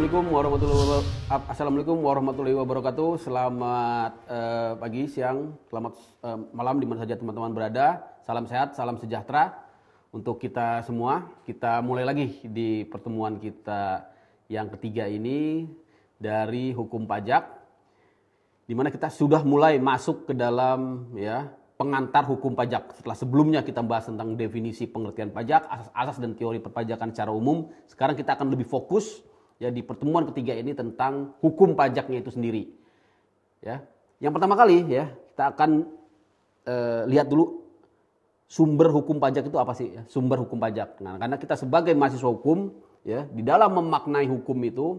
Assalamualaikum warahmatullahi wabarakatuh. Selamat pagi, siang, selamat malam di mana saja teman-teman berada. Salam sehat, salam sejahtera untuk kita semua. Kita mulai lagi di pertemuan kita yang ketiga ini dari hukum pajak, di mana kita sudah mulai masuk ke dalam pengantar hukum pajak. Setelah sebelumnya kita bahas tentang definisi pengertian pajak, asas-asas dan teori perpajakan secara umum. Sekarang kita akan lebih fokus di pertemuan ketiga ini tentang hukum pajaknya itu sendiri. Yang pertama kali kita akan lihat dulu sumber hukum pajak itu apa sih? Sumber hukum pajak. Nah, karena kita sebagai mahasiswa hukum di dalam memaknai hukum itu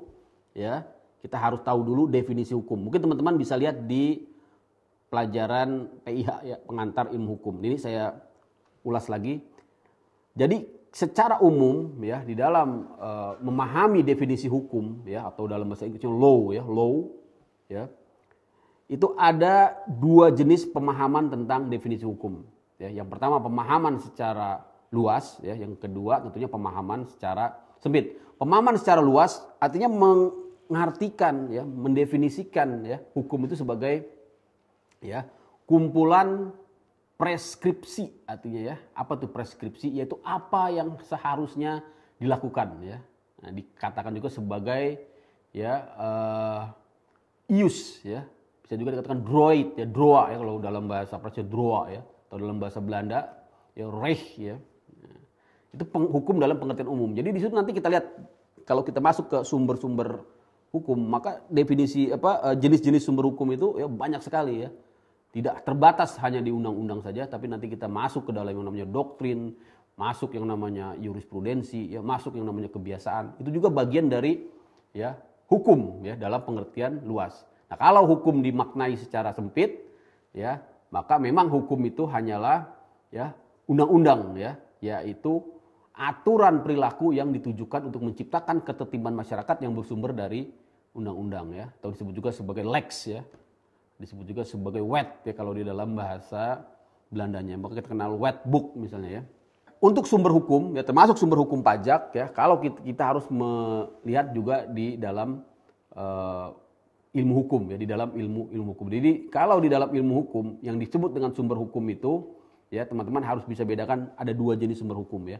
kita harus tahu dulu definisi hukum. Mungkin teman-teman bisa lihat di pelajaran PIH pengantar ilmu hukum. Ini saya ulas lagi. Jadi secara umum di dalam memahami definisi hukum atau dalam bahasa Inggrisnya law itu ada dua jenis pemahaman tentang definisi hukum. Yang pertama pemahaman secara luas, yang kedua tentunya pemahaman secara sempit. Pemahaman secara luas artinya mengartikan mendefinisikan hukum itu sebagai kumpulan preskripsi, artinya apa tuh preskripsi? Yaitu apa yang seharusnya dilakukan Nah, dikatakan juga sebagai ius bisa juga dikatakan droit droa kalau dalam bahasa Prancis droa atau dalam bahasa Belanda recht itu hukum dalam pengertian umum. Jadi di situ nanti kita lihat kalau kita masuk ke sumber-sumber hukum, maka definisi jenis-jenis sumber hukum itu banyak sekali Tidak terbatas hanya di undang-undang saja, tapi nanti kita masuk ke dalam yang namanya doktrin, masuk yang namanya jurisprudensi, masuk yang namanya kebiasaan. Itu juga bagian dari hukum dalam pengertian luas. Nah, kalau hukum dimaknai secara sempit, maka memang hukum itu hanyalah undang-undang yaitu aturan perilaku yang ditujukan untuk menciptakan ketertiban masyarakat yang bersumber dari undang-undang atau disebut juga sebagai lex disebut juga sebagai wet kalau di dalam bahasa Belandanya. Maka kita kenal wet book misalnya Untuk sumber hukum termasuk sumber hukum pajak kalau kita harus melihat juga di dalam ilmu hukum di dalam ilmu hukum. Jadi kalau di dalam ilmu hukum yang disebut dengan sumber hukum itu teman-teman harus bisa bedakan ada dua jenis sumber hukum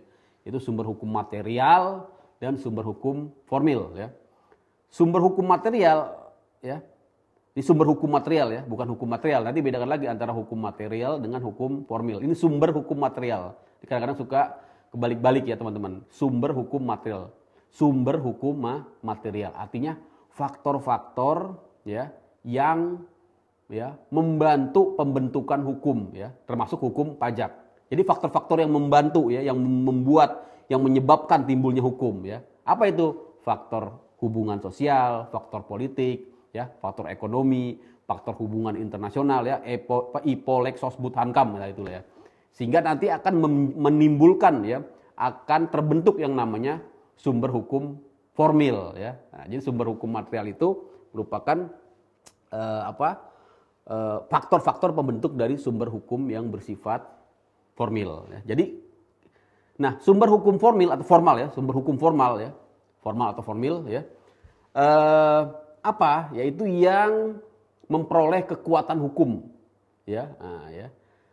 Itu sumber hukum material dan sumber hukum formil Sumber hukum material Ini sumber hukum material bukan hukum material. Nanti bedakan lagi antara hukum material dengan hukum formil. Ini sumber hukum material. Kadang-kadang suka kebalik-balik teman-teman. Sumber hukum material. Sumber hukum material. Artinya faktor-faktor yang membantu pembentukan hukum termasuk hukum pajak. Jadi faktor-faktor yang membantu yang membuat, yang menyebabkan timbulnya hukum Apa itu? Faktor hubungan sosial, faktor politik, faktor ekonomi, faktor hubungan internasional IPO, Lex, Sosbud, Hankam itulah Sehingga nanti akan menimbulkan akan terbentuk yang namanya sumber hukum formil Nah, jadi sumber hukum material itu merupakan faktor-faktor pembentuk dari sumber hukum yang bersifat formil Jadi sumber hukum formil atau formal sumber hukum formal formal atau formil yaitu yang memperoleh kekuatan hukum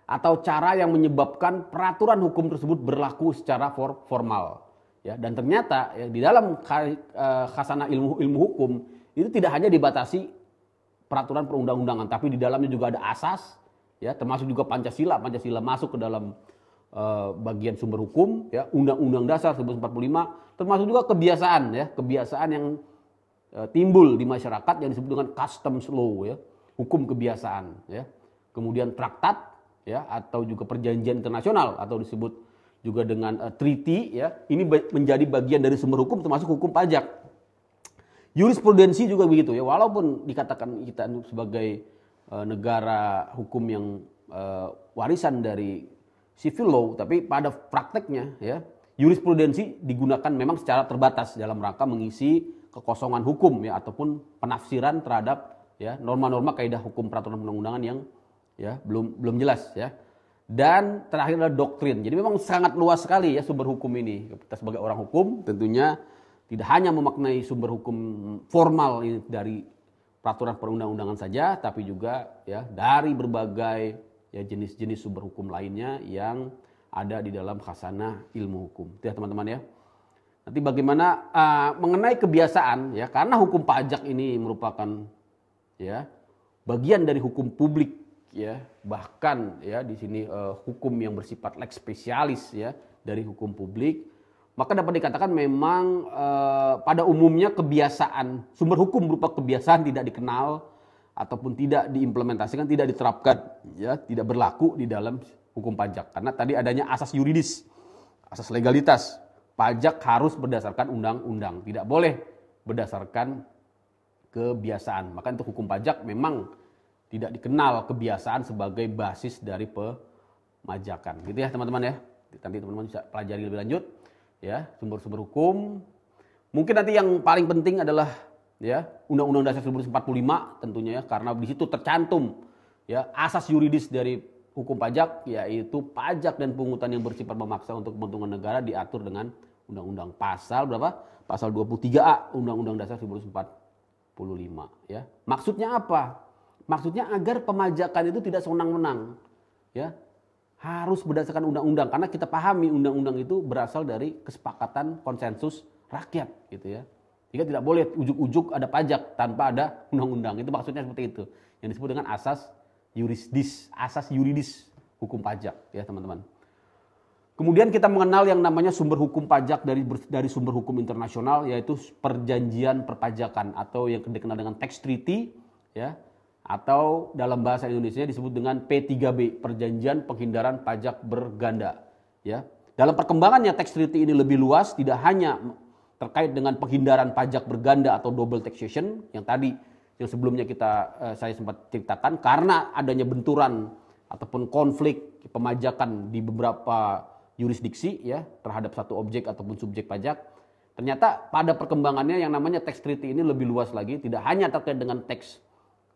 atau cara yang menyebabkan peraturan hukum tersebut berlaku secara formal dan ternyata di dalam khasanah ilmu hukum itu tidak hanya dibatasi peraturan perundang-undangan, tapi di dalamnya juga ada asas termasuk juga Pancasila masuk ke dalam bagian sumber hukum Undang-Undang Dasar 1945, termasuk juga kebiasaan yang timbul di masyarakat yang disebut dengan customs law hukum kebiasaan kemudian traktat atau juga perjanjian internasional atau disebut juga dengan treaty ini menjadi bagian dari sumber hukum termasuk hukum pajak. Jurisprudensi juga begitu walaupun dikatakan kita sebagai negara hukum yang warisan dari civil law, tapi pada prakteknya jurisprudensi digunakan memang secara terbatas dalam rangka mengisi kekosongan hukum ataupun penafsiran terhadap norma-norma kaidah hukum peraturan perundang-undangan yang belum jelas Dan terakhir adalah doktrin. Jadi memang sangat luas sekali sumber hukum ini. Kita sebagai orang hukum tentunya tidak hanya memaknai sumber hukum formal ini dari peraturan perundang-undangan saja, tapi juga ya dari berbagai ya jenis-jenis sumber hukum lainnya yang ada di dalam khazanah ilmu hukum. Itu ya teman-teman ya. Nanti bagaimana mengenai kebiasaan ya, karena hukum pajak ini merupakan ya bagian dari hukum publik ya, bahkan ya di sini hukum yang bersifat lex specialis ya dari hukum publik, maka dapat dikatakan memang pada umumnya kebiasaan sumber hukum berupa kebiasaan tidak dikenal ataupun tidak diimplementasikan, tidak diterapkan ya, tidak berlaku di dalam hukum pajak karena tadi adanya asas yuridis, asas legalitas. Pajak harus berdasarkan undang-undang, tidak boleh berdasarkan kebiasaan. Maka untuk hukum pajak memang tidak dikenal kebiasaan sebagai basis dari pemajakan. Gitu ya teman-teman ya. Nanti teman-teman bisa pelajari lebih lanjut ya sumber-sumber hukum. Mungkin nanti yang paling penting adalah ya Undang-Undang Dasar 1945 tentunya ya, karena di situ tercantum ya asas yuridis dari hukum pajak, yaitu pajak dan pungutan yang bersifat memaksa untuk kepentingan negara diatur dengan undang-undang pasal berapa? Pasal 23A Undang-Undang Dasar 1945 ya. Maksudnya apa? Maksudnya agar pemajakan itu tidak sewenang-wenang ya. Harus berdasarkan undang-undang karena kita pahami undang-undang itu berasal dari kesepakatan konsensus rakyat gitu ya. Jika tidak boleh ujuk-ujuk ada pajak tanpa ada undang-undang. Itu maksudnya seperti itu. Yang disebut dengan asas yuridis hukum pajak ya teman-teman. Kemudian kita mengenal yang namanya sumber hukum pajak dari sumber hukum internasional, yaitu perjanjian perpajakan atau yang dikenal dengan tax treaty ya, atau dalam bahasa Indonesia disebut dengan P3B, perjanjian penghindaran pajak berganda ya. Dalam perkembangannya tax treaty ini lebih luas, tidak hanya terkait dengan penghindaran pajak berganda atau double taxation yang tadi yang sebelumnya saya sempat ceritakan, karena adanya benturan ataupun konflik pemajakan di beberapa yurisdiksi ya terhadap satu objek ataupun subjek pajak. Ternyata pada perkembangannya yang namanya tax treaty ini lebih luas lagi, tidak hanya terkait dengan tax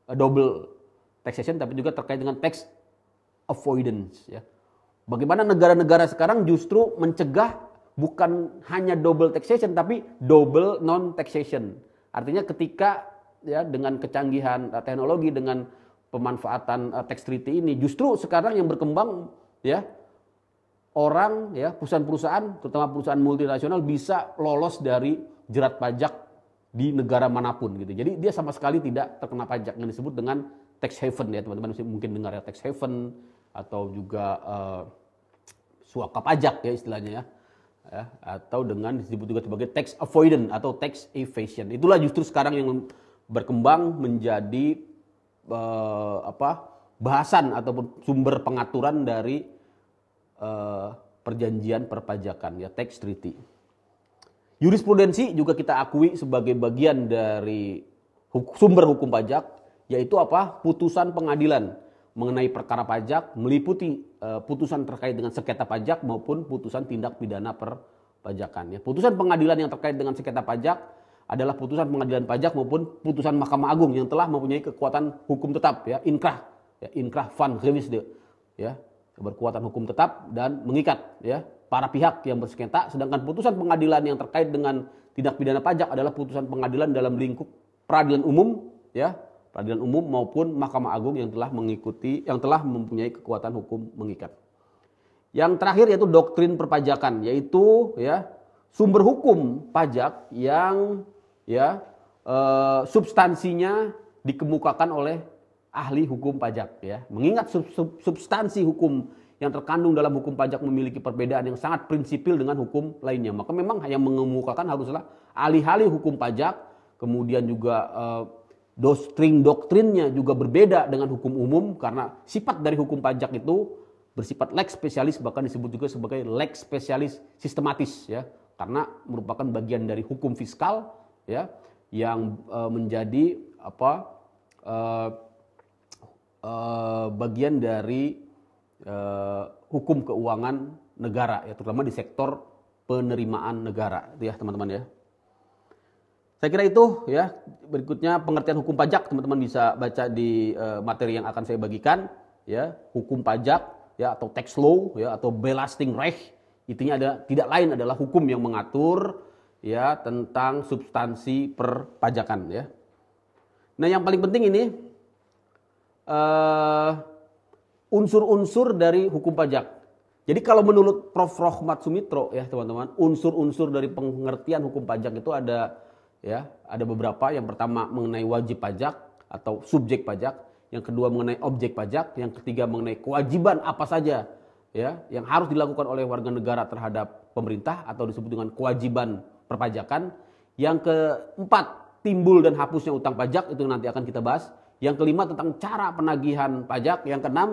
double taxation tapi juga terkait dengan tax avoidance ya. Bagaimana negara-negara sekarang justru mencegah bukan hanya double taxation tapi double non taxation. Artinya ketika ya dengan kecanggihan teknologi, dengan pemanfaatan tax treaty ini, justru sekarang yang berkembang ya orang ya perusahaan-perusahaan terutama perusahaan multinasional bisa lolos dari jerat pajak di negara manapun gitu. Jadi dia sama sekali tidak terkena pajak, yang disebut dengan tax haven ya teman-teman, mungkin dengar ya tax haven atau juga suaka pajak ya istilahnya ya. Atau dengan disebut juga sebagai tax avoidance atau tax evasion. Itulah justru sekarang yang berkembang menjadi bahasan ataupun sumber pengaturan dari perjanjian perpajakan ya, tax treaty. Jurisprudensi juga kita akui sebagai bagian dari sumber hukum pajak, yaitu apa? Putusan pengadilan mengenai perkara pajak, meliputi putusan terkait dengan sengketa pajak maupun putusan tindak pidana perpajakan ya. Putusan pengadilan yang terkait dengan sengketa pajak adalah putusan pengadilan pajak maupun putusan Mahkamah Agung yang telah mempunyai kekuatan hukum tetap ya, inkrah van gewisde ya, berkuatan hukum tetap dan mengikat ya para pihak yang bersengketa. Sedangkan putusan pengadilan yang terkait dengan tindak pidana pajak adalah putusan pengadilan dalam lingkup peradilan umum ya, peradilan umum maupun Mahkamah Agung yang telah mempunyai kekuatan hukum mengikat. Yang terakhir yaitu doktrin perpajakan, yaitu ya sumber hukum pajak yang ya substansinya dikemukakan oleh ahli hukum pajak ya. Mengingat substansi hukum yang terkandung dalam hukum pajak memiliki perbedaan yang sangat prinsipil dengan hukum lainnya, maka memang yang mengemukakan haruslah ahli-ahli hukum pajak. Kemudian juga doktrinnya juga berbeda dengan hukum umum, karena sifat dari hukum pajak itu bersifat lex spesialis, bahkan disebut juga sebagai lex spesialis sistematis ya, karena merupakan bagian dari hukum fiskal ya yang menjadi bagian dari hukum keuangan negara ya, terutama di sektor penerimaan negara itu ya teman-teman ya. Saya kira itu ya. Berikutnya pengertian hukum pajak, teman-teman bisa baca di materi yang akan saya bagikan ya. Hukum pajak ya atau tax law ya atau belasting recht, intinya tidak lain adalah hukum yang mengatur ya tentang substansi perpajakan ya. Nah, yang paling penting ini unsur-unsur dari hukum pajak. Jadi kalau menurut Prof. Rohmat Sumitro ya teman-teman, unsur-unsur dari pengertian hukum pajak itu ada beberapa. Yang pertama mengenai wajib pajak atau subjek pajak, yang kedua mengenai objek pajak, yang ketiga mengenai kewajiban apa saja ya yang harus dilakukan oleh warga negara terhadap pemerintah atau disebut dengan kewajiban perpajakan. Yang keempat, timbul dan hapusnya utang pajak, itu nanti akan kita bahas. Yang kelima tentang cara penagihan pajak. Yang keenam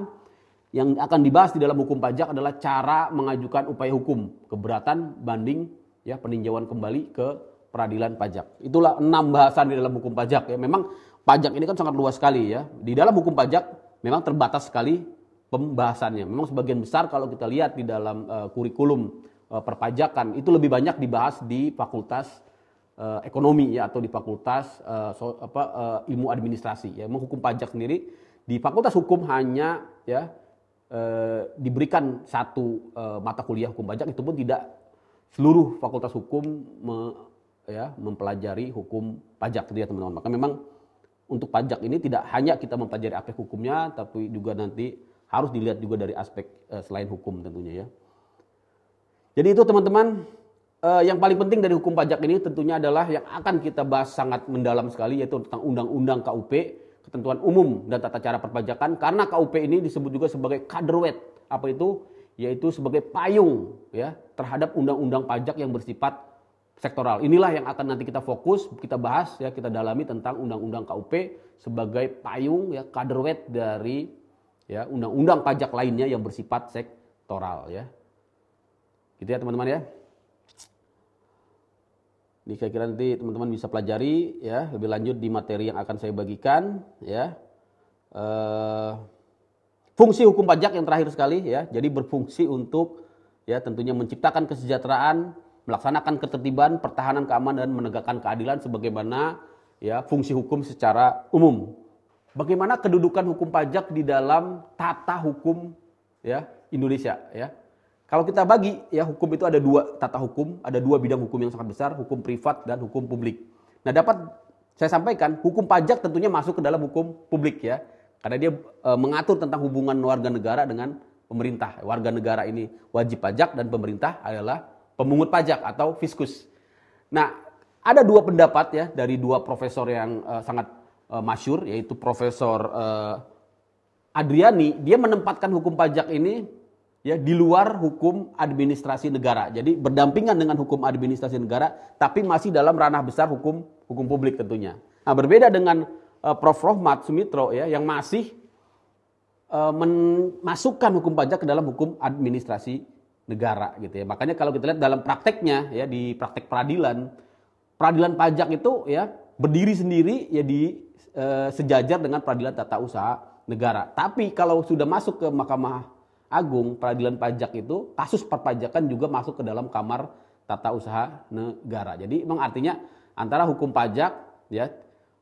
yang akan dibahas di dalam hukum pajak adalah cara mengajukan upaya hukum keberatan banding ya peninjauan kembali ke peradilan pajak. Itulah 6 bahasan di dalam hukum pajak ya. Memang pajak ini kan sangat luas sekali ya. Di dalam hukum pajak memang terbatas sekali pembahasannya. Memang sebagian besar kalau kita lihat di dalam kurikulum perpajakan itu lebih banyak dibahas di fakultas ekonomi ya atau di fakultas ilmu administrasi ya. Memang hukum pajak sendiri di fakultas hukum hanya ya diberikan satu mata kuliah hukum pajak, itu pun tidak seluruh fakultas hukum mempelajari hukum pajak gitu ya teman-teman. Maka memang untuk pajak ini tidak hanya kita mempelajari aspek hukumnya, tapi juga nanti harus dilihat juga dari aspek selain hukum tentunya ya. Jadi itu teman-teman, yang paling penting dari hukum pajak ini tentunya adalah yang akan kita bahas sangat mendalam sekali, yaitu tentang Undang-Undang KUP, Ketentuan Umum dan Tata Cara Perpajakan. Karena KUP ini disebut juga sebagai kaderwet. Apa itu? Yaitu sebagai payung ya terhadap undang-undang pajak yang bersifat sektoral. Inilah yang akan nanti kita fokus, kita bahas ya, kita dalami tentang Undang-Undang KUP sebagai payung ya kaderwet dari ya undang-undang pajak lainnya yang bersifat sektoral ya. Gitu ya teman-teman ya. Ini saya kira nanti teman-teman bisa pelajari ya lebih lanjut di materi yang akan saya bagikan ya. Fungsi hukum pajak yang terakhir sekali ya. Jadi berfungsi untuk ya tentunya menciptakan kesejahteraan, melaksanakan ketertiban, pertahanan keamanan dan menegakkan keadilan sebagaimana ya fungsi hukum secara umum. Bagaimana kedudukan hukum pajak di dalam tata hukum ya Indonesia ya. Kalau kita bagi ya hukum itu ada 2 tata hukum, ada 2 bidang hukum yang sangat besar, hukum privat dan hukum publik. Nah, dapat saya sampaikan hukum pajak tentunya masuk ke dalam hukum publik ya. Karena dia mengatur tentang hubungan warga negara dengan pemerintah. Warga negara ini wajib pajak dan pemerintah adalah pemungut pajak atau fiskus. Nah, ada 2 pendapat ya dari 2 profesor yang sangat masyhur, yaitu Profesor Adriani. Dia menempatkan hukum pajak ini ya di luar hukum administrasi negara. Jadi berdampingan dengan hukum administrasi negara tapi masih dalam ranah besar hukum publik tentunya. Nah, berbeda dengan Prof. Rohmat Sumitro ya yang masih memasukkan hukum pajak ke dalam hukum administrasi negara gitu ya. Makanya kalau kita lihat dalam prakteknya ya di praktek peradilan pajak itu ya berdiri sendiri ya di sejajar dengan peradilan tata usaha negara. Tapi kalau sudah masuk ke Mahkamah Agung, peradilan pajak itu kasus perpajakan juga masuk ke dalam kamar tata usaha negara. Jadi memang artinya antara hukum pajak ya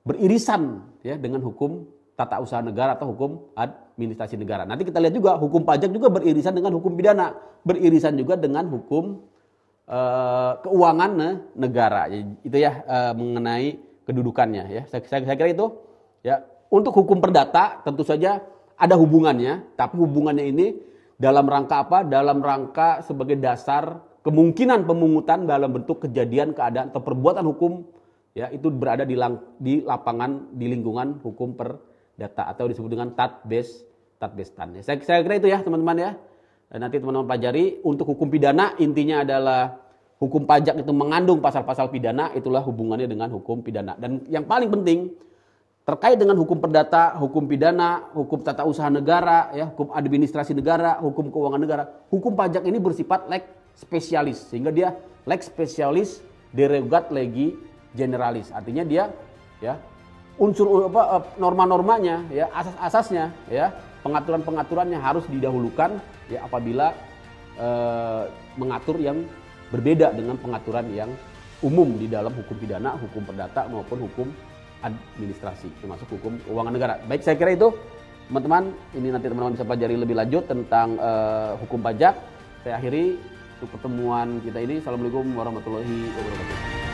beririsan ya dengan hukum tata usaha negara atau hukum administrasi negara. Nanti kita lihat juga hukum pajak juga beririsan dengan hukum pidana, beririsan juga dengan hukum keuangan negara. Itu ya mengenai kedudukannya ya. Saya kira itu ya. Untuk hukum perdata tentu saja ada hubungannya, tapi hubungannya ini dalam rangka apa? Dalam rangka sebagai dasar kemungkinan pemungutan dalam bentuk kejadian, keadaan atau perbuatan hukum ya itu berada di lapangan di lingkungan hukum perdata atau disebut dengan tatbestan. Ya. Saya kira itu ya teman-teman ya. Dan nanti teman-teman pelajari. Untuk hukum pidana intinya adalah hukum pajak itu mengandung pasal-pasal pidana, itulah hubungannya dengan hukum pidana. Dan yang paling penting terkait dengan hukum perdata, hukum pidana, hukum tata usaha negara, ya, hukum administrasi negara, hukum keuangan negara, hukum pajak ini bersifat lex spesialis, sehingga dia lex spesialis derogat legi generalis. Artinya dia ya unsur norma-normanya, ya asas-asasnya, ya pengaturan-pengaturannya harus didahulukan ya apabila mengatur yang berbeda dengan pengaturan yang umum di dalam hukum pidana, hukum perdata maupun hukum administrasi, termasuk hukum keuangan negara. Baik, saya kira itu teman-teman, ini nanti teman-teman bisa pelajari lebih lanjut tentang hukum pajak. Saya akhiri, untuk pertemuan kita ini. Assalamualaikum warahmatullahi wabarakatuh.